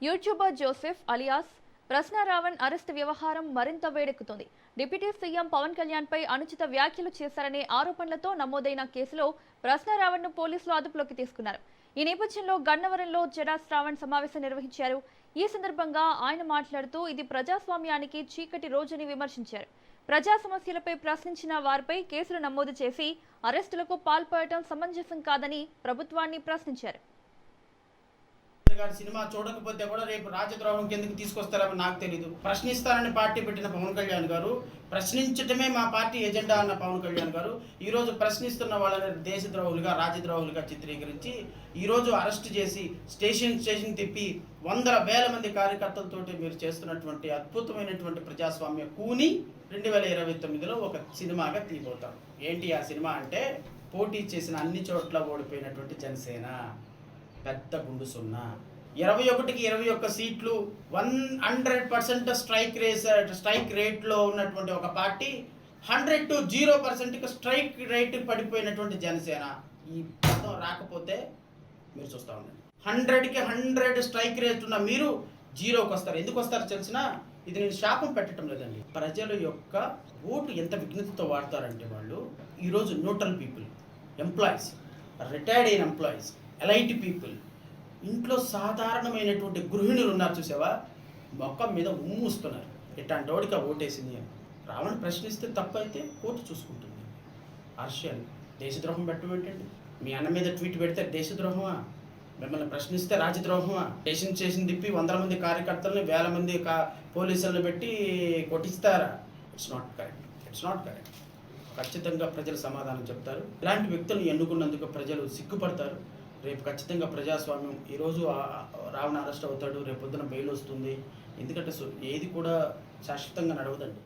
YouTuber Joseph alias ప్రశ్న Raavan arrest వ్యవహారం మరింత వేడెక్కుతోంది. డిప్యూటీ సీఎం పవన్ కళ్యాణ్ పై అనుచిత వ్యాఖ్యలు చేశారనే ఆరోపణలతో నమోదైన కేసులో ప్రశ్న రావణ్ ను పోలీసులు అదుపులోకి తీసుకున్నారు. ఈ నేపథ్యంలో గన్నవరంలో జడా శ్రావణ్ సమావేశం నిర్వహించారు. ఈ సందర్భంగా ఆయన మాట్లాడుతూ ఇది ప్రజాస్వామ్యానికి చీకటి రోజని విమర్శించారు. ప్రజా సమస్యలపై ప్రశ్నించిన వారిపై కేసులు నమోదు చేసి అరెస్టులకు పాల్పడటం సమంజసం కాదని ప్రభుత్వాన్ని ప్రశ్నించారు. సినిమా చూడకపోతే కూడా రేపు రాజద్రోహం కిందకి తీసుకొస్తారని నాకు తెలియదు. ప్రశ్నిస్తారని పార్టీ పెట్టిన పవన్ కళ్యాణ్ గారు, ప్రశ్నించటమే మా పార్టీ ఎజెండా అన్న పవన్ కళ్యాణ్ గారు ఈరోజు ప్రశ్నిస్తున్న వాళ్ళని దేశద్రోహులుగా, రాజద్రోహులుగా చిత్రీకరించి ఈరోజు అరెస్ట్ చేసి స్టేషన్ తిప్పి వందల వేల మంది కార్యకర్తలతోటి మీరు చేస్తున్నటువంటి అద్భుతమైనటువంటి ప్రజాస్వామ్య కూని 2029లో ఒక సినిమాగా తీయబోతాం. ఏంటి ఆ సినిమా అంటే, పోటీ చేసిన అన్ని చోట్ల ఓడిపోయినటువంటి జనసేన పెద్ద గుండు సున్నా, 21కి 21 సీట్లు, 100% స్ట్రైక్ రేట్లో ఉన్నటువంటి ఒక పార్టీ, 100 to 0% స్ట్రైక్ రేట్ పడిపోయినటువంటి జనసేన. ఈ పదం రాకపోతే మీరు చూస్తూ ఉండండి. 100కి 100 స్ట్రైక్ రేట్ ఉన్న మీరు 0కి వస్తారు. ఎందుకు వస్తారో తెలిసిన, ఇది నేను శాపం పెట్టడం లేదండి. ప్రజల యొక్క ఓటు ఎంత విఘ్నతతో వాడతారంటే వాళ్ళు ఈరోజు న్యూట్రల్ పీపుల్, ఎంప్లాయీస్, రిటైర్డ్ అయిన ఎంప్లాయీస్, ఎలైట్ పీపుల్, ఇంట్లో సాధారణమైనటువంటి గృహిణులు ఉన్నారు చూసావా, మొక్కం మీద ఉమ్మూస్తున్నారు. ఇట్లాంటి వాడికి ఓటేసింది అని రావణ్ ప్రశ్నిస్తే తప్పైతే కోర్టు చూసుకుంటుంది. హర్షాలు దేశద్రోహం పెట్టడం ఏంటండి? మీ అన్న మీద ట్వీట్ పెడితే దేశద్రోహమా? మిమ్మల్ని ప్రశ్నిస్తే రాజద్రోహమా? చేసిన తిప్పి 100 మంది కార్యకర్తలని 1000 మంది పోలీసులను పెట్టి కొట్టిస్తారా? It's not correct. ఖచ్చితంగా ప్రజలు సమాధానం చెప్తారు. ఇలాంటి వ్యక్తులను ఎన్నుకున్నందుకు ప్రజలు సిగ్గుపడతారు. రేపు ఖచ్చితంగా ప్రజాస్వామ్యం, ఈరోజు రావణ్ అరెస్ట్ అవుతాడు, రేపు పొద్దున బెయిల్ వస్తుంది. ఎందుకంటే ఏది కూడా శాశ్వతంగా నడవదండి.